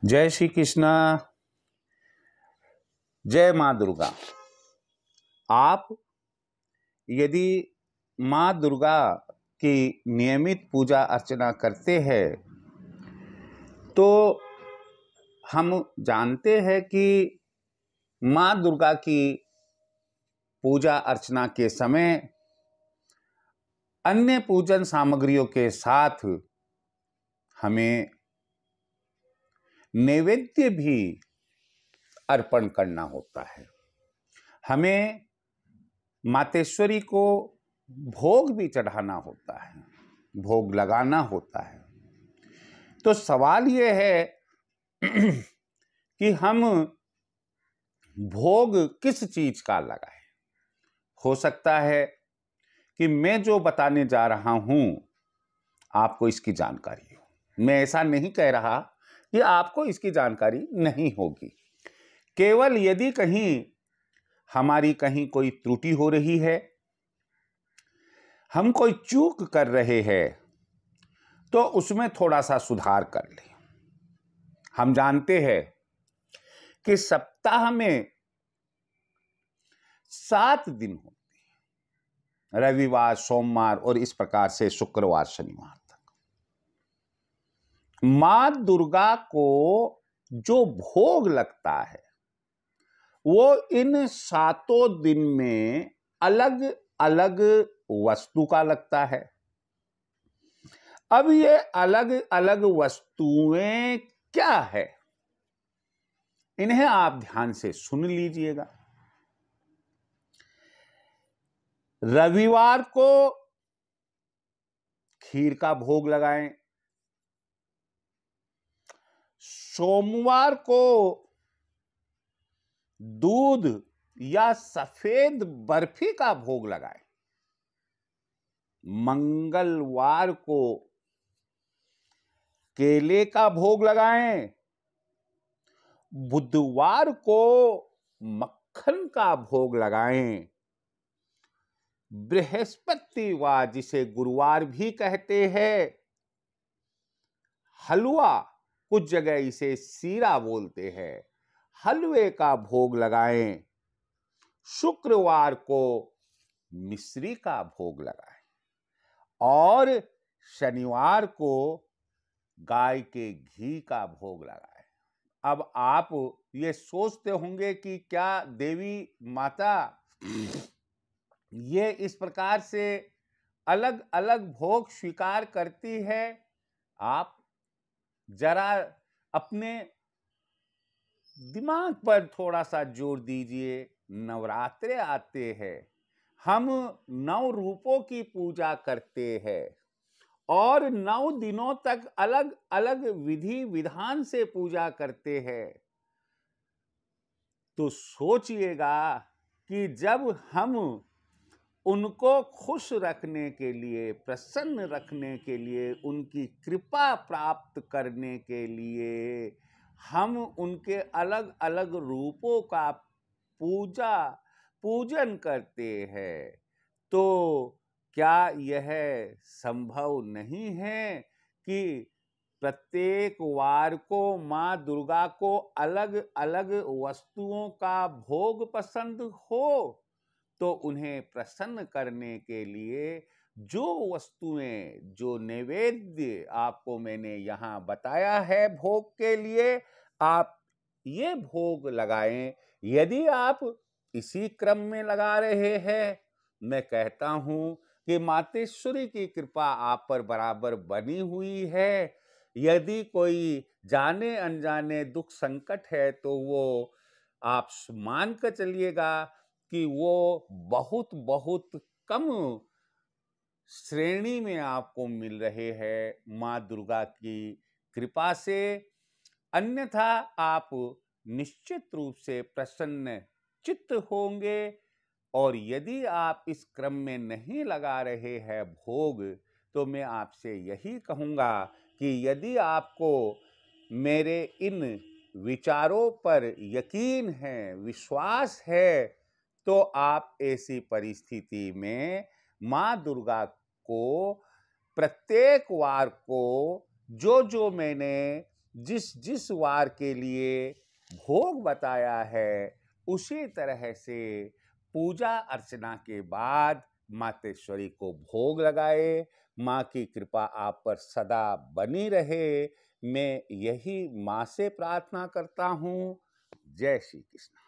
जय श्री कृष्णा। जय माँ दुर्गा। आप यदि माँ दुर्गा की नियमित पूजा अर्चना करते हैं तो हम जानते हैं कि माँ दुर्गा की पूजा अर्चना के समय अन्य पूजन सामग्रियों के साथ हमें नैवेद्य भी अर्पण करना होता है। हमें मातेश्वरी को भोग भी चढ़ाना होता है, भोग लगाना होता है। तो सवाल यह है कि हम भोग किस चीज का लगाएं। हो सकता है कि मैं जो बताने जा रहा हूं आपको इसकी जानकारी हो। मैं ऐसा नहीं कह रहा कि आपको इसकी जानकारी नहीं होगी। केवल यदि कहीं हमारी कहीं कोई त्रुटि हो रही है, हम कोई चूक कर रहे हैं, तो उसमें थोड़ा सा सुधार कर लें। हम जानते हैं कि सप्ताह में 7 दिन होते हैं, रविवार, सोमवार और इस प्रकार से शुक्रवार, शनिवार तक। मां दुर्गा को जो भोग लगता है वो इन 7 दिन में अलग अलग वस्तु का लगता है। अब ये अलग अलग वस्तुएं क्या है, इन्हें आप ध्यान से सुन लीजिएगा। रविवार को खीर का भोग लगाएं, सोमवार को दूध या सफेद बर्फी का भोग लगाएं, मंगलवार को केले का भोग लगाएं, बुधवार को मक्खन का भोग लगाएं, बृहस्पतिवार जिसे गुरुवार भी कहते हैं, हलवा, कुछ जगह इसे सीरा बोलते हैं, हलवे का भोग लगाएं। शुक्रवार को मिश्री का भोग लगाएं और शनिवार को गाय के घी का भोग लगाएं। अब आप ये सोचते होंगे कि क्या देवी माता ये इस प्रकार से अलग अलग भोग स्वीकार करती है? आप जरा अपने दिमाग पर थोड़ा सा जोर दीजिए। नवरात्रे आते हैं, हम 9 रूपों की पूजा करते हैं और 9 दिनों तक अलग अलग विधि विधान से पूजा करते हैं। तो सोचिएगा कि जब हम उनको खुश रखने के लिए, प्रसन्न रखने के लिए, उनकी कृपा प्राप्त करने के लिए हम उनके अलग अलग रूपों का पूजन करते हैं, तो क्या यह संभव नहीं है कि प्रत्येक वार को माँ दुर्गा को अलग अलग वस्तुओं का भोग पसंद हो? तो उन्हें प्रसन्न करने के लिए जो वस्तुएं, जो नैवेद्य आपको मैंने यहाँ बताया है भोग के लिए, आप ये भोग लगाएं। यदि आप इसी क्रम में लगा रहे हैं, मैं कहता हूं कि मातेश्वरी की कृपा आप पर बराबर बनी हुई है। यदि कोई जाने अनजाने दुख संकट है तो वो आप मान कर चलिएगा कि वो बहुत बहुत कम श्रेणी में आपको मिल रहे हैं माँ दुर्गा की कृपा से। अन्यथा आप निश्चित रूप से प्रसन्न चित्त होंगे। और यदि आप इस क्रम में नहीं लगा रहे हैं भोग, तो मैं आपसे यही कहूँगा कि यदि आपको मेरे इन विचारों पर यकीन है, विश्वास है, तो आप ऐसी परिस्थिति में माँ दुर्गा को प्रत्येक वार को जो जो मैंने जिस जिस वार के लिए भोग बताया है उसी तरह से पूजा अर्चना के बाद मातेश्वरी को भोग लगाए। माँ की कृपा आप पर सदा बनी रहे, मैं यही माँ से प्रार्थना करता हूँ। जय श्री कृष्ण।